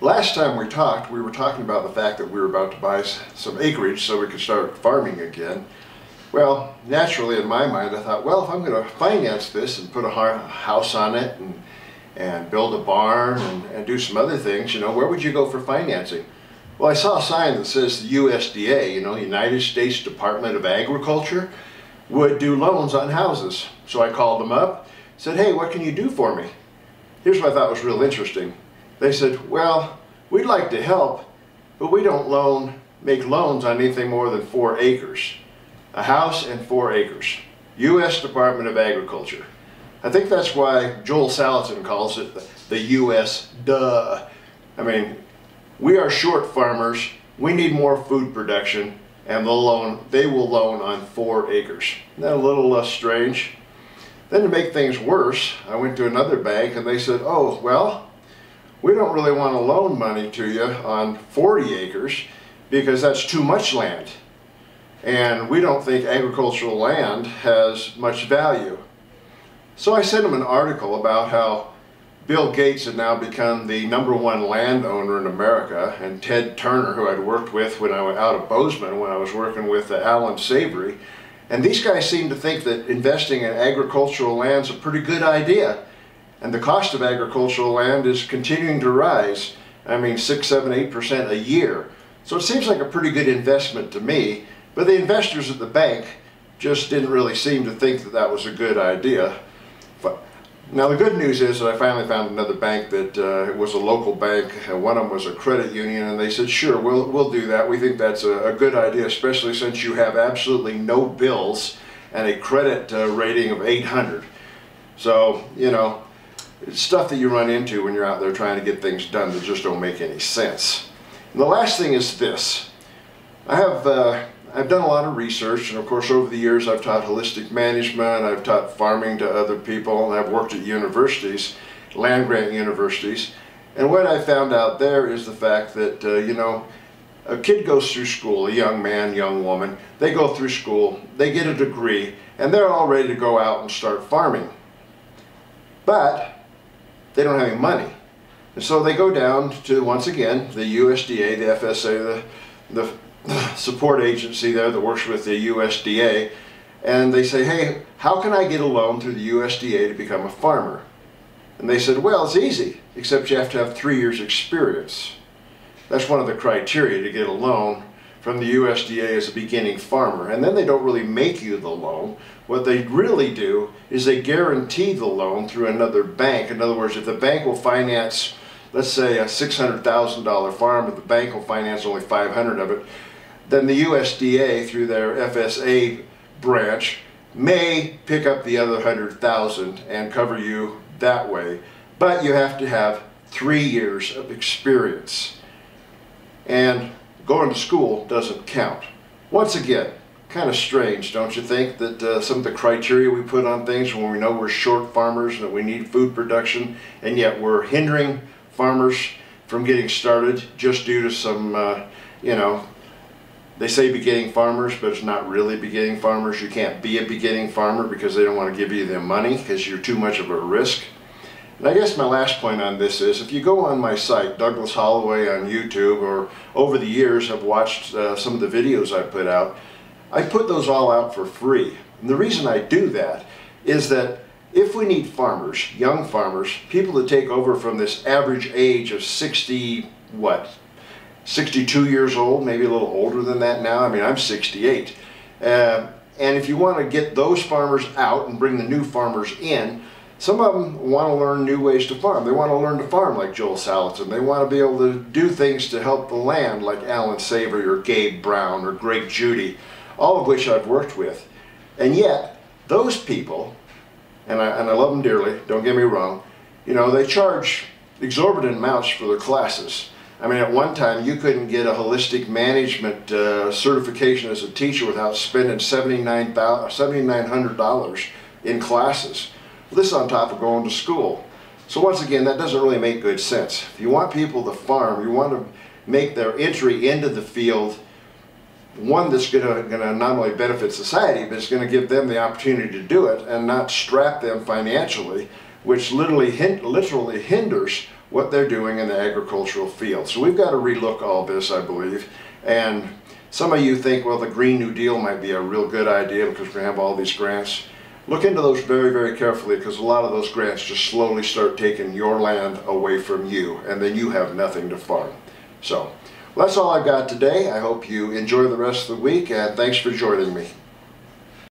Last time we talked, we were talking about the fact that we were about to buy some acreage so we could start farming again. Well, naturally in my mind I thought, well, if I'm going to finance this and put a house on it and build a barn and do some other things, you know, where would you go for financing? Well, I saw a sign that says the USDA, you know, United States Department of Agriculture, would do loans on houses. So I called them up, said, hey, what can you do for me? Here's what I thought was real interesting. They said, well, we'd like to help, but we don't make loans on anything more than 4 acres. A house and 4 acres. U.S. Department of Agriculture. I think that's why Joel Salatin calls it the U.S. duh. I mean, we are short farmers, we need more food production, and they will loan on 4 acres. Isn't that a little strange? Then to make things worse, I went to another bank and they said, oh, well, we don't really want to loan money to you on 40 acres because that's too much land. And we don't think agricultural land has much value. So I sent them an article about how Bill Gates had now become the #1 landowner in America, and Ted Turner, who I'd worked with when I was out of Bozeman when I was working with Alan Savory. And these guys seem to think that investing in agricultural land is a pretty good idea. And the cost of agricultural land is continuing to rise. I mean, 6, 7, 8% a year. So it seems like a pretty good investment to me, but the investors at the bank just didn't really seem to think that that was a good idea. Now the good news is that I finally found another bank that it was a local bank, and one of them was a credit union, and they said, sure, we'll do that. We think that's a good idea, especially since you have absolutely no bills and a credit rating of 800. So, you know, it's stuff that you run into when you're out there trying to get things done that just don't make any sense. And the last thing is this. I've done a lot of research, and of course over the years I've taught holistic management, I've taught farming to other people, and I've worked at universities, land-grant universities. And what I found out there is the fact that, you know, a kid goes through school, a young man, young woman, they go through school, they get a degree, and they're all ready to go out and start farming. But they don't have any money. And so they go down to, once again, the USDA, the FSA, the support agency there that works with the USDA, and they say, hey, how can I get a loan through the USDA to become a farmer? And they said, well, it's easy, except you have to have 3 years experience. That's one of the criteria to get a loan from the USDA as a beginning farmer. And then they don't really make you the loan. What they really do is they guarantee the loan through another bank. In other words, if the bank will finance, let's say a $600,000 farm, but the bank will finance only 500 of it, then the USDA through their FSA branch may pick up the other 100,000 and cover you that way. But you have to have 3 years of experience. And going to school doesn't count. Once again, kind of strange, don't you think, that some of the criteria we put on things when we know we're short farmers and that we need food production, and yet we're hindering farmers from getting started just due to some, you know, they say beginning farmers, but it's not really beginning farmers. You can't be a beginning farmer because they don't want to give you the money because you're too much of a risk. And I guess my last point on this is, if you go on my site, Douglas Holloway on YouTube, or over the years have watched some of the videos I put out, I put those all out for free. And the reason I do that is that if we need farmers, young farmers, people to take over from this average age of 62 years old, maybe a little older than that now. I mean, I'm 68. And if you want to get those farmers out and bring the new farmers in, some of them want to learn new ways to farm. They want to learn to farm like Joel Salatin. They want to be able to do things to help the land like Alan Savory or Gabe Brown or Greg Judy, all of which I've worked with. And yet, those people, and I love them dearly, don't get me wrong, you know, they charge exorbitant amounts for their classes. I mean, at one time, you couldn't get a holistic management certification as a teacher without spending $7,900 in classes. Well, this is on top of going to school. So once again, that doesn't really make good sense. If you want people to farm, you want to make their entry into the field one that's going to not only benefit society, but it's going to give them the opportunity to do it and not strap them financially, which literally hinders what they're doing in the agricultural field. So we've got to relook all this, I believe. And some of you think, well, the Green New Deal might be a real good idea because we have all these grants. Look into those very, very carefully, because a lot of those grants just slowly start taking your land away from you, and then you have nothing to farm. So, well, that's all I've got today. I hope you enjoy the rest of the week, and thanks for joining me.